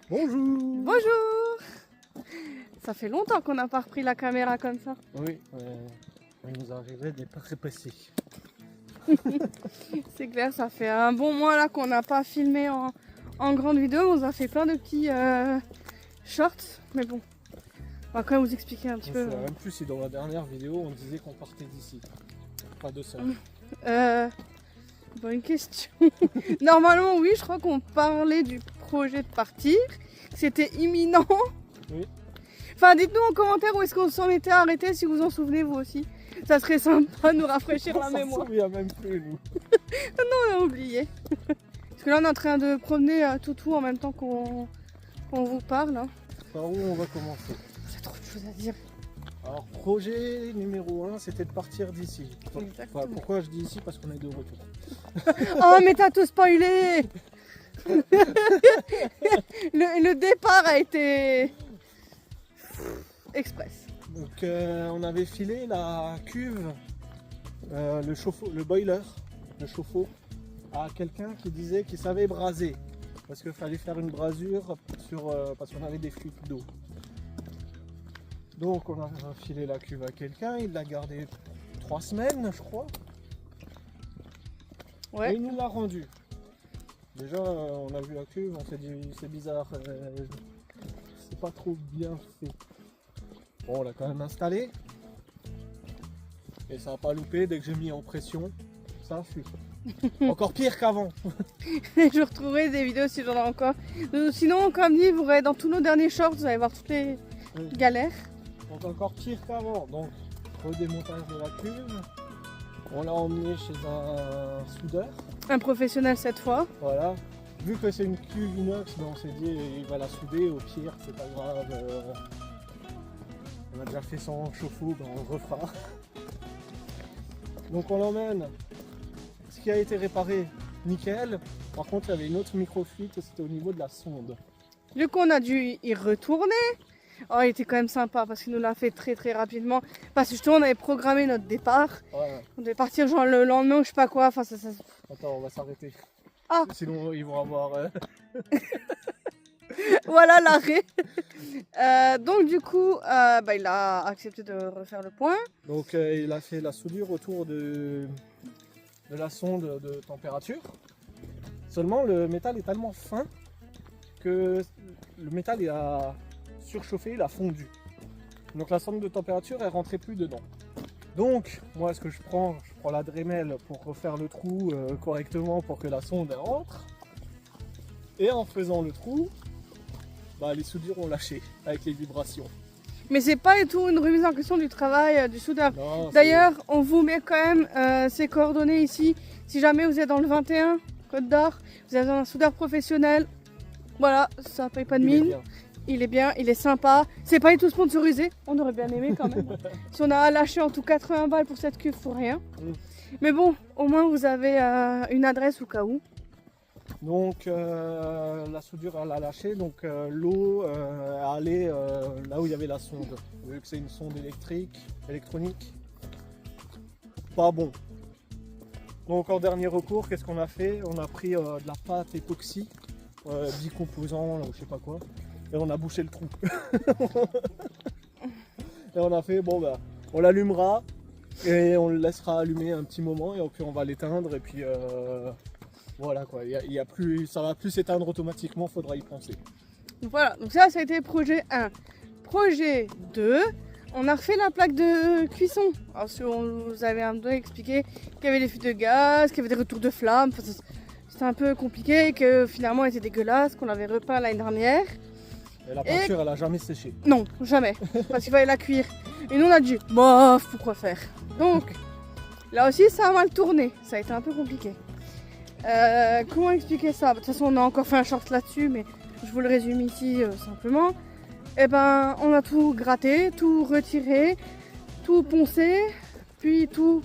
Bonjour. Bonjour. Ça fait longtemps qu'on n'a pas repris la caméra comme ça. Oui, il nous arrivait des péripéties. C'est clair, ça fait un bon mois là qu'on n'a pas filmé en grande vidéo. On nous a fait plein de petits shorts, mais bon, on va quand même vous expliquer un petit peu. Même plus si dans la dernière vidéo on disait qu'on partait d'ici. Pas de ça. Bonne question. Normalement oui, je crois qu'on parlait du projet de partir. C'était imminent. Oui. Enfin, dites-nous en commentaire où est-ce qu'on s'en était arrêté, si vous en souvenez vous aussi. Ça serait sympa de nous rafraîchir la mémoire. On s'en souvient même plus nous. On a oublié. Parce que là on est en train de promener Toutou en même temps qu'on vous parle. Hein. Par où on va commencer? J'ai trop de choses à dire. Alors projet numéro 1 c'était de partir d'ici. Enfin, pourquoi je dis ici? Parce qu'on est de retour. Oh mais t'as tout spoilé. le départ a été express. Donc on avait filé la cuve, le boiler, le chauffe-eau, à quelqu'un qui disait qu'il savait braser. Parce qu'il fallait faire une brasure parce qu'on avait des fuites d'eau. Donc on a filé la cuve à quelqu'un, il l'a gardé 3 semaines je crois. Ouais. Et il nous l'a rendu. Déjà on a vu la cuve, on s'est dit c'est bizarre, c'est pas trop bien fait. Bon, on l'a quand même installé. Et ça n'a pas loupé, dès que j'ai mis en pression, ça a fui. Encore pire qu'avant. Je retrouverai des vidéos si j'en ai encore. Sinon, comme dit, vous verrez dans tous nos derniers shorts, vous allez voir toutes les galères. Donc encore pire qu'avant. Donc, redémontage de la cuve. On l'a emmené chez un soudeur. Un professionnel cette fois. Voilà. Vu que c'est une cuve inox, ben on s'est dit il va la souder, au pire, c'est pas grave. On a déjà fait son chauffe-eau, ben on le refera. Donc on l'emmène. Ce qui a été réparé, nickel. Par contre, il y avait une autre micro-fuite, c'était au niveau de la sonde. Du coup, on a dû y retourner. Oh, il était quand même sympa parce qu'il nous l'a fait très rapidement. Parce que justement, on avait programmé notre départ. Ouais. On devait partir genre le lendemain ou je sais pas quoi. Enfin, Attends, on va s'arrêter. Ah. Sinon, ils vont avoir... Voilà l'arrêt. Donc du coup, il a accepté de refaire le point. Donc il a fait la soudure autour de la sonde de température. Seulement le métal est tellement fin que le métal il a surchauffé, il a fondu. Donc la sonde de température elle rentrait plus dedans. Donc moi ce que je prends la Dremel pour refaire le trou correctement pour que la sonde elle rentre. Et en faisant le trou, les soudures ont lâché avec les vibrations. Mais c'est pas du tout une remise en question du travail du soudeur. D'ailleurs, on vous met quand même ses coordonnées ici. Si jamais vous êtes dans le 21, Côte d'Or, vous êtes un soudeur professionnel. Voilà, ça paye pas de mine. Il est bien, il est sympa. C'est pas du tout sponsorisé, on aurait bien aimé quand même. Si on a lâché en tout 80 balles pour cette cuve pour rien. Mais bon, au moins vous avez une adresse au cas où. Donc la soudure elle a lâché, donc l'eau est allée là où il y avait la sonde. Vu que c'est une sonde électronique, pas bon. Donc en dernier recours, qu'est-ce qu'on a fait? On a pris de la pâte époxy, bicomposant, je sais pas quoi, et on a bouché le trou. Et on a fait, on l'allumera et on le laissera allumer un petit moment et puis on va l'éteindre et puis... voilà quoi, ça va plus s'éteindre automatiquement, faudra y penser. Voilà, donc ça a été projet 1. Projet 2, on a refait la plaque de cuisson. Alors si on vous avait un peu expliqué qu'il y avait des fuites de gaz, qu'il y avait des retours de flammes, c'était un peu compliqué, que finalement elle était dégueulasse, qu'on l'avait repeint l'année dernière. Et la peinture elle a jamais séché. Non, jamais, parce qu'il fallait la cuire. Et nous on a dit, bof, pourquoi faire? Donc là aussi ça a mal tourné, ça a été un peu compliqué. Comment expliquer ça? De toute façon on a encore fait un short là-dessus, mais je vous le résume ici simplement. Et ben on a tout gratté, tout retiré, tout poncé, puis tout...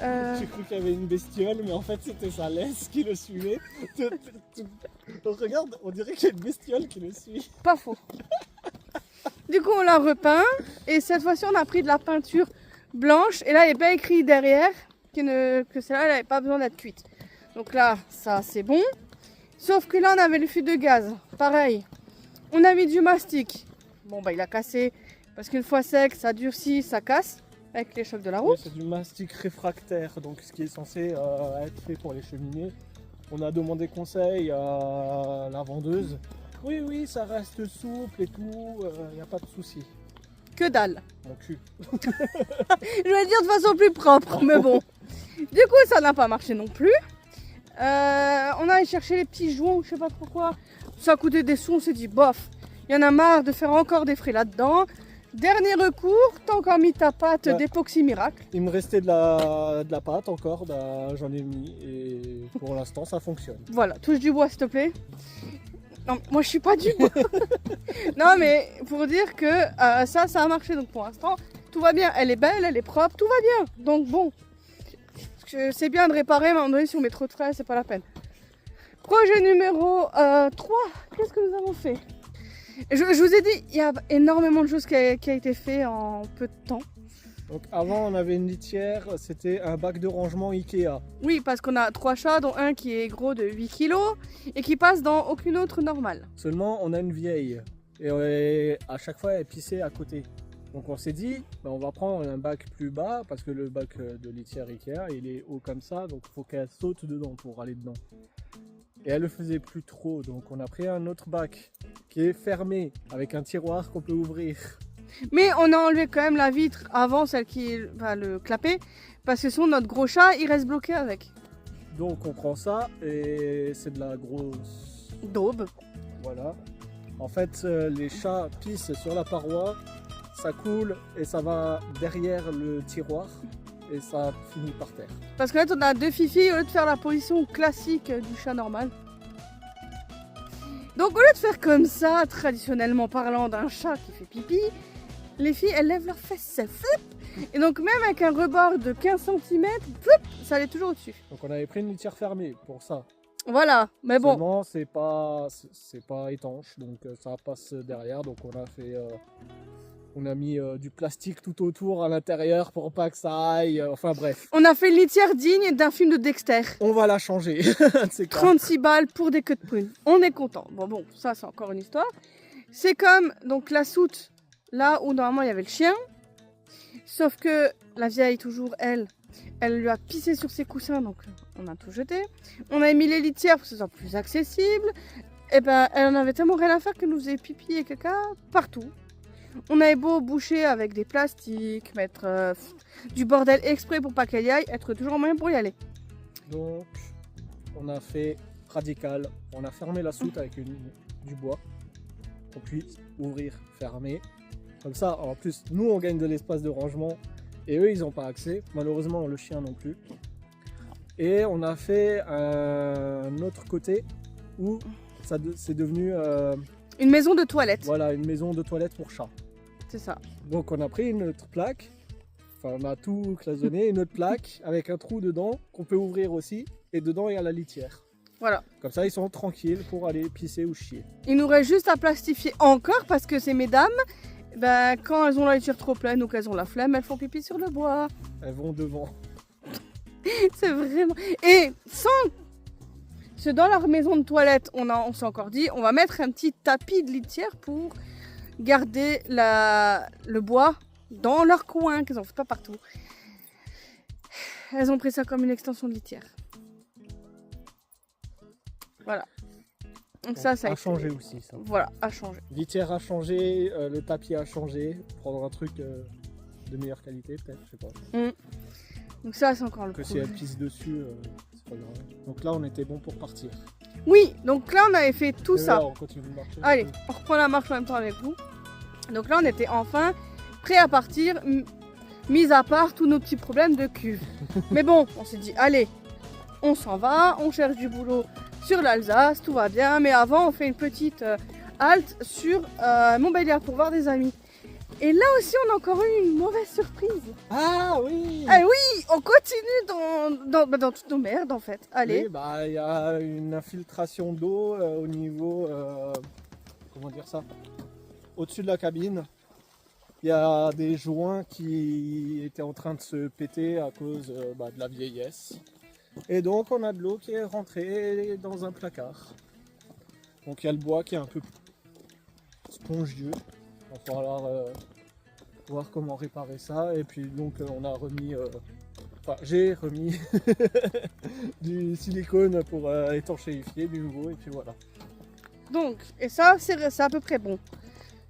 J'ai cru qu'il y avait une bestiole, mais en fait c'était sa laisse qui le suivait. Regarde, on dirait qu'il y a une bestiole qui le suit. Pas faux. Du coup on l'a repeint, et cette fois-ci on a pris de la peinture blanche, et là il est bien écrit derrière que celle-là elle n'avait pas besoin d'être cuite. Donc là, ça c'est bon. Sauf que là, on avait le fût de gaz. Pareil. On a mis du mastic. Bon, bah, il a cassé. Parce qu'une fois sec, ça durcit, ça casse. Avec les chocs de la route. Oui, c'est du mastic réfractaire, donc ce qui est censé être fait pour les cheminées. On a demandé conseil à la vendeuse. Oui, oui, ça reste souple et tout, il n'y a pas de souci. Que dalle. Mon cul. Je vais le dire de façon plus propre, mais bon. Du coup, ça n'a pas marché non plus. On a allé chercher les petits joints, je sais pas trop quoi. Ça a coûté des sous, on s'est dit, bof, il y en a marre de faire encore des frais là-dedans. Dernier recours, t'as encore mis ta pâte d'époxy miracle. Il me restait de la pâte encore, bah, j'en ai mis et pour l'instant ça fonctionne. Voilà, touche du bois s'il te plaît. Non, moi je suis pas du bois. Non mais pour dire que ça a marché, donc pour l'instant tout va bien. Elle est belle, elle est propre, tout va bien. Donc bon, c'est bien de réparer, mais à un moment donné si on met trop de frais, c'est pas la peine. Projet numéro 3, qu'est-ce que nous avons fait? Je vous ai dit, il y a énormément de choses qui a été fait en peu de temps. Donc avant on avait une litière, c'était un bac de rangement Ikea. Oui, parce qu'on a 3 chats, dont un qui est gros de 8 kg et qui passe dans aucune autre normale. Seulement on a une vieille et à chaque fois elle pissait à côté. Donc on s'est dit, bah, on va prendre un bac plus bas parce que le bac de litière Ikea il est haut comme ça, donc il faut qu'elle saute dedans pour aller dedans. Et elle le faisait plus trop, donc on a pris un autre bac qui est fermé avec un tiroir qu'on peut ouvrir. Mais on a enlevé quand même la vitre avant celle qui va le clapper, parce que sinon notre gros chat il reste bloqué avec. Donc on prend ça et c'est de la grosse daube. Voilà. En fait les chats pissent sur la paroi, ça coule et ça va derrière le tiroir. Et ça finit par terre. Parce qu'en fait on a 2 fifis au lieu de faire la position classique du chat normal. Donc au lieu de faire comme ça, traditionnellement parlant d'un chat qui fait pipi, les filles elles lèvent leurs fesses, ça flip. Et donc même avec un rebord de 15 cm, flip, ça allait toujours au-dessus. Donc on avait pris une litière fermée pour ça. Voilà, mais bon. Seulement c'est pas étanche, donc ça passe derrière, donc on a fait... On a mis du plastique tout autour à l'intérieur pour pas que ça aille, enfin bref. On a fait une litière digne d'un film de Dexter. On va la changer. 36 balles pour des queues de prunes. On est content. Bon, ça c'est encore une histoire. C'est comme donc la soute, là où normalement il y avait le chien. Sauf que la vieille, toujours elle lui a pissé sur ses coussins, donc on a tout jeté. On a mis les litières pour que ce soit plus accessible. Et ben elle en avait tellement rien à faire qu'elle nous faisait pipi et caca partout. On avait beau boucher avec des plastiques, mettre du bordel exprès pour pas qu'elle y aille, être toujours moyen pour y aller. Donc, on a fait radical. On a fermé la soute avec du bois. On puisse ouvrir, fermer. Comme ça, en plus, nous on gagne de l'espace de rangement et eux ils n'ont pas accès. Malheureusement, le chien non plus. Et on a fait un autre côté où c'est devenu... une maison de toilette. Voilà, une maison de toilette pour chat. C'est ça. Donc on a pris une autre plaque, enfin on a tout cloisonné, une autre plaque avec un trou dedans qu'on peut ouvrir aussi, et dedans il y a la litière. Voilà. Comme ça ils sont tranquilles pour aller pisser ou chier. Il nous reste juste à plastifier encore parce que ces mesdames, ben, quand elles ont la litière trop pleine ou qu'elles ont la flemme, elles font pipi sur le bois. Elles vont devant. C'est vraiment... Et sans... Dans leur maison de toilette, on s'est encore dit, on va mettre un petit tapis de litière pour garder le bois dans leur coin, qu'elles n'en foutent pas partout. Elles ont pris ça comme une extension de litière. Voilà. Donc ça a changé aussi ça. Voilà, a changé. Litière a changé, le tapis a changé. Prendre un truc de meilleure qualité peut-être, je sais pas. Donc ça c'est encore le que si elle pisse dessus, c'est pas grave. Donc là on était bon pour partir. Oui, donc là on avait fait tout ça. Là, on continue de marcher. Allez, on reprend la marche en même temps avec vous. Donc là on était enfin prêts à partir, mis à part tous nos petits problèmes de cuve. Mais bon, on s'est dit allez, on s'en va, on cherche du boulot sur l'Alsace, tout va bien. Mais avant on fait une petite halte sur Montbéliard pour voir des amis. Et là aussi, on a encore eu une mauvaise surprise. Ah oui. Ah oui, on continue dans toutes nos merdes en fait. Allez. Oui, bah il y a une infiltration d'eau au niveau, comment dire ça, au-dessus de la cabine. Il y a des joints qui étaient en train de se péter à cause de la vieillesse. Et donc on a de l'eau qui est rentrée dans un placard. Donc il y a le bois qui est un peu spongieux. Il va falloir voir comment réparer ça. Et puis donc on a remis, j'ai remis du silicone pour étanchéifier du nouveau. Et puis voilà. Donc, et ça, c'est à peu près bon.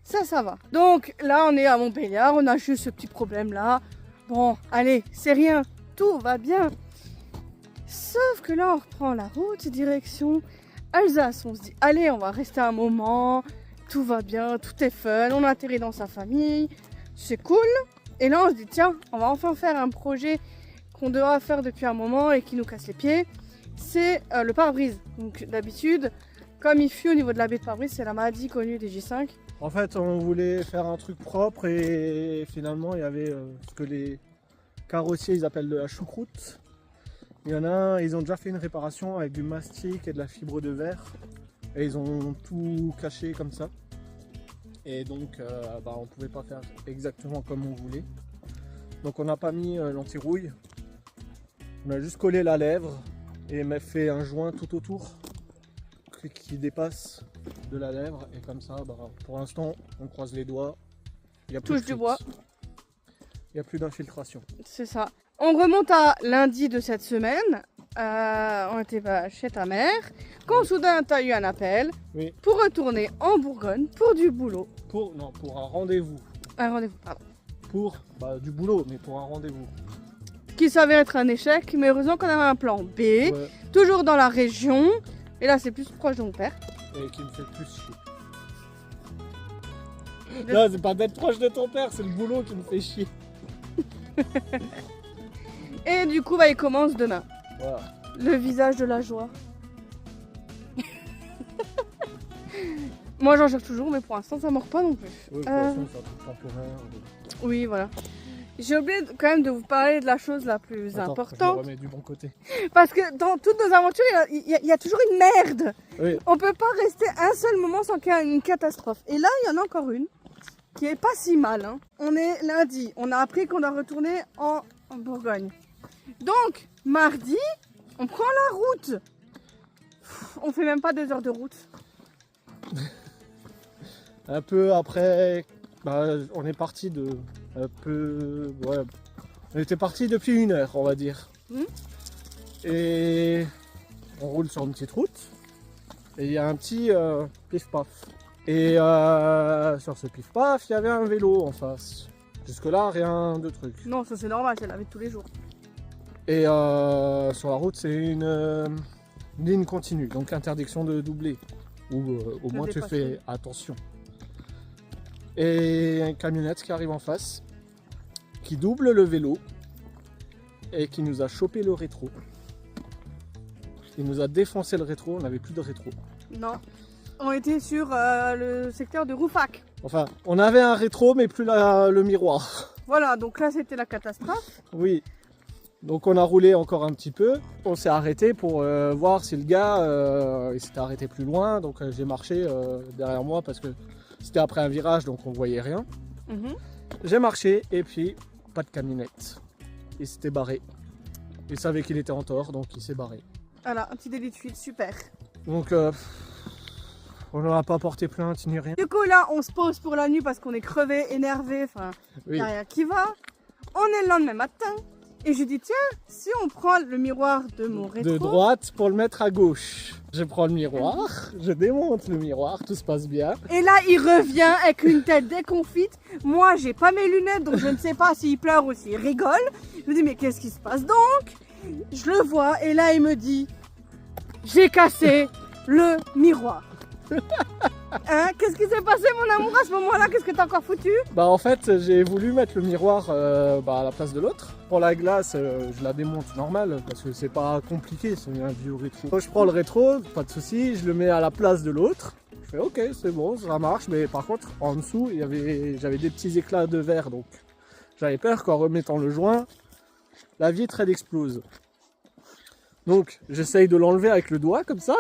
Ça va. Donc là, on est à Montbéliard, on a juste ce petit problème-là. Bon, allez, c'est rien, tout va bien. Sauf que là, on reprend la route, direction Alsace. On se dit, allez, on va rester un moment, tout va bien, tout est fun, on atterrit dans sa famille, c'est cool. Et là, on se dit, tiens, on va enfin faire un projet qu'on devra faire depuis un moment et qui nous casse les pieds. C'est le pare-brise. Donc d'habitude, comme il fuit au niveau de la baie de pare-brise, c'est la maladie connue des J5. En fait, on voulait faire un truc propre et finalement, il y avait ce que les carrossiers ils appellent de la choucroute. Il y en a, ils ont déjà fait une réparation avec du mastic et de la fibre de verre et ils ont tout caché comme ça. Et donc, on pouvait pas faire exactement comme on voulait. Donc, on n'a pas mis l'anti-rouille. On a juste collé la lèvre et fait un joint tout autour qui dépasse de la lèvre et comme ça, pour l'instant, on croise les doigts. Il y a plus Touche du bois. Il n'y a plus d'infiltration. C'est ça. On remonte à lundi de cette semaine. On était chez ta mère. Quand soudain, tu as eu un appel pour retourner en Bourgogne pour du boulot. Pour un rendez-vous. Un rendez-vous, pardon. Pour du boulot, mais pour un rendez-vous. Qui s'avère être un échec, mais heureusement qu'on avait un plan B. Toujours dans la région. Et là, c'est plus proche de mon père. Et qui me fait plus chier. Non, c'est pas d'être proche de ton père, c'est le boulot qui me fait chier. Et du coup, il commence demain. Voilà. Le visage de la joie. Moi, j'en cherche toujours, mais pour l'instant, ça ne mord pas non plus. Oui, de toute façon, c'est un truc temporaire. Oui, voilà. J'ai oublié quand même de vous parler de la chose la plus importante. Je me remets du bon côté. Parce que dans toutes nos aventures, il y a toujours une merde. Oui. On peut pas rester un seul moment sans qu'il y ait une catastrophe. Et là, il y en a encore une qui est pas si mal. Hein. On est lundi. On a appris qu'on doit retourner en Bourgogne. Donc, mardi, on prend la route. On fait même pas 2 heures de route. Un peu après, on est parti de un peu, on était parti depuis 1 heure, on va dire. Et on roule sur une petite route et il y a un petit pif-paf. Et sur ce pif-paf, il y avait un vélo en face. Jusque-là, rien de truc. Non, ça c'est normal, c'est la vie de tous les jours. Et sur la route, c'est une ligne continue, donc interdiction de doubler. Ou au moins tu fais attention. Et une camionnette qui arrive en face, qui double le vélo et qui nous a chopé le rétro. Il nous a défoncé le rétro, on n'avait plus de rétro. Non, on était sur le secteur de Roufac. Enfin, on avait un rétro mais plus le miroir. Voilà, donc là c'était la catastrophe. Oui. Donc on a roulé encore un petit peu. On s'est arrêté pour voir si le gars il s'était arrêté plus loin. Donc j'ai marché derrière moi parce que c'était après un virage donc on voyait rien. J'ai marché et puis pas de camionnette. Il s'était barré. Il savait qu'il était en tort donc il s'est barré. Voilà, un petit délit de fuite, super. Donc on n'aura pas porté plainte ni rien. Du coup là on se pose pour la nuit parce qu'on est crevé, énervé, enfin il n'y a rien qui va. On est le lendemain matin. Et je dis tiens, si on prend le miroir de mon rétro... De droite pour le mettre à gauche. Je prends le miroir, je démonte le miroir, tout se passe bien. Et là il revient avec une tête déconfite. Moi j'ai pas mes lunettes donc je ne sais pas s'il pleure ou s'il rigole. Je me dis mais qu'est-ce qui se passe donc? Je le vois et là il me dit j'ai cassé le miroir. Hein, qu'est-ce qui s'est passé mon amour à ce moment-là? Qu'est-ce que t'as encore foutu? En fait j'ai voulu mettre le miroir à la place de l'autre. Pour la glace je la démonte normal parce que c'est pas compliqué, c'est un vieux rétro. Je prends le rétro, pas de souci, je le mets à la place de l'autre. Je fais ok c'est bon, ça marche, mais par contre en dessous j'avais des petits éclats de verre donc j'avais peur qu'en remettant le joint, la vitre elle explose. Donc j'essaye de l'enlever avec le doigt comme ça,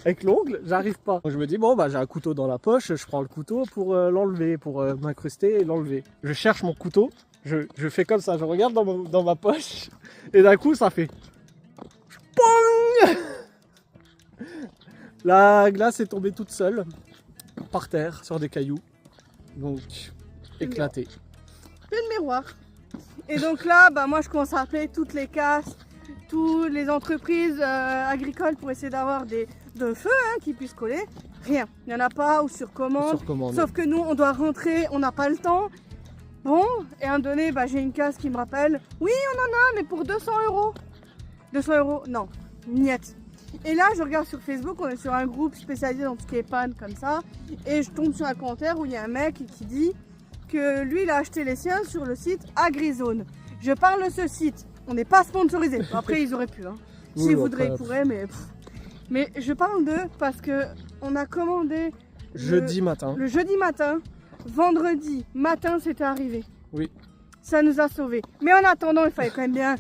avec l'ongle, j'arrive pas. Donc, je me dis bon j'ai un couteau dans la poche, je prends le couteau pour l'enlever, pour m'incruster et l'enlever. Je cherche mon couteau, je fais comme ça, je regarde dans ma poche et d'un coup ça fait PONG. La glace est tombée toute seule, par terre, sur des cailloux. Donc, éclatée. Puis le miroir. Et donc là, bah, moi je commence à appeler toutes les casses, toutes les entreprises agricoles pour essayer d'avoir de feu qui puissent coller. Rien, il n'y en a pas ou sur commande. Sauf que nous on doit rentrer, on n'a pas le temps. Bon, et à un donné, bah, j'ai une casse qui me rappelle, oui on en a mais pour 200 €. 200 €, non, niet. Et là je regarde sur Facebook, on est sur un groupe spécialisé dans tout ce qui est panne comme ça. Et je tombe sur un commentaire où il y a un mec qui dit que lui il a acheté les siens sur le site AgriZone. Je parle de ce site, on n'est pas sponsorisé. Après ils auraient pu, hein. S'ils voudraient ils pourraient, mais je parle d'eux parce que on a commandé le jeudi matin, vendredi matin c'était arrivé. Oui. Ça nous a sauvés. Mais en attendant il fallait quand même bien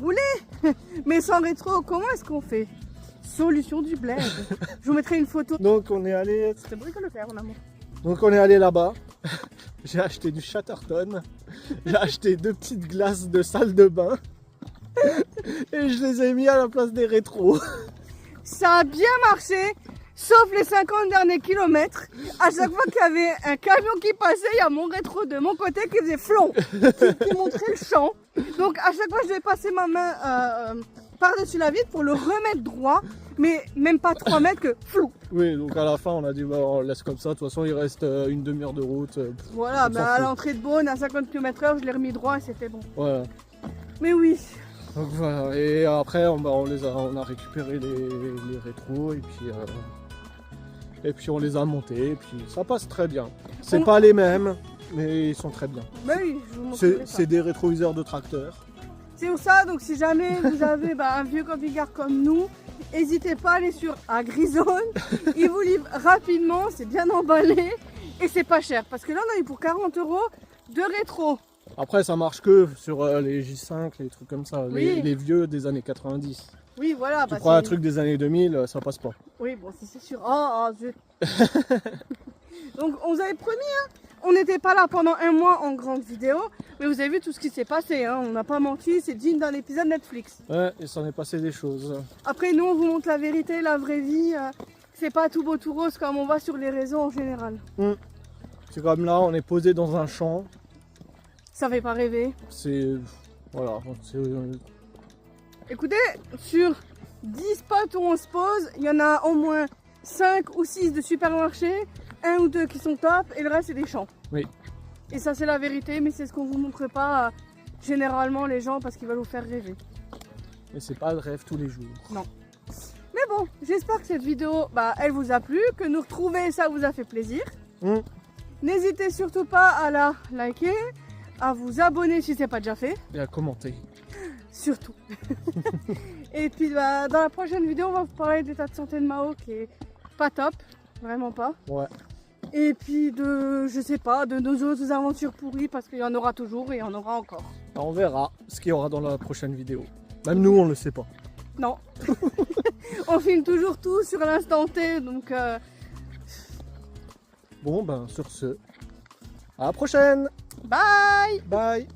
rouler. Mais sans rétro, comment est-ce qu'on fait? Solution du bled. Je vous mettrai une photo. Donc on est allé... C'était bricolé le faire mon amour. Donc on est allé là-bas. J'ai acheté du Chatterton. J'ai acheté 2 petites glaces de salle de bain. Et je les ai mis à la place des rétros. Ça a bien marché, sauf les 50 derniers kilomètres. À chaque fois qu'il y avait un camion qui passait, il y a mon rétro de mon côté qui faisait flon, qui montrait le champ. Donc à chaque fois je devais passer ma main par-dessus la vitre pour le remettre droit, mais même pas 3 mètres que flou. Oui, donc à la fin on a dit bah, on laisse comme ça, de toute façon il reste une demi-heure de route. Voilà, mais à l'entrée de Beaune à 50 km/h je l'ai remis droit et c'était bon. Voilà. Mais oui. Donc voilà, et après on a récupéré les rétros et puis on les a montés et puis ça passe très bien. C'est pas les mêmes, mais ils sont très bien. Bah oui, je vous montrerai ça. C'est des rétroviseurs de tracteur. C'est pour ça, donc si jamais vous avez un vieux camping-car comme nous, n'hésitez pas à aller sur AgriZone. Ils vous livrent rapidement, c'est bien emballé et c'est pas cher. Parce que là on a eu pour 40 € de rétro. Après ça marche que sur les J5, les trucs comme ça, oui. les vieux des années 90. Oui voilà. Tu prends un truc des années 2000, ça passe pas. Oui bon c'est sûr. Oh zut. Donc on vous avait promis, hein, on n'était pas là pendant un mois en grande vidéo, mais vous avez vu tout ce qui s'est passé, hein, on n'a pas menti, c'est digne d'un épisode Netflix. Ouais, il s'en est passé des choses. Après nous on vous montre la vérité, la vraie vie, c'est pas tout beau tout rose comme on voit sur les réseaux en général. C'est comme là, on est posé dans un champ. Ça fait pas rêver. C'est... voilà. Écoutez, sur 10 spots où on se pose, il y en a au moins 5 ou 6 de supermarchés, 1 ou 2 qui sont top et le reste c'est des champs. Oui. Et ça c'est la vérité, mais c'est ce qu'on vous montre pas généralement les gens parce qu'ils veulent vous faire rêver. Mais c'est pas le rêve tous les jours. Non. Mais bon, j'espère que cette vidéo, elle vous a plu, que nous retrouver ça vous a fait plaisir. N'hésitez surtout pas à la liker, à vous abonner si c'est pas déjà fait. Et à commenter. Surtout. Et puis dans la prochaine vidéo, on va vous parler de l'état de santé de Mao qui est pas top, vraiment pas. Ouais. Et puis je sais pas, de nos autres aventures pourries parce qu'il y en aura toujours et il y en aura encore. On verra ce qu'il y aura dans la prochaine vidéo. Même nous, on le sait pas. Non. On filme toujours tout sur l'instant T, donc... Bon, sur ce, à la prochaine. Bye. Bye.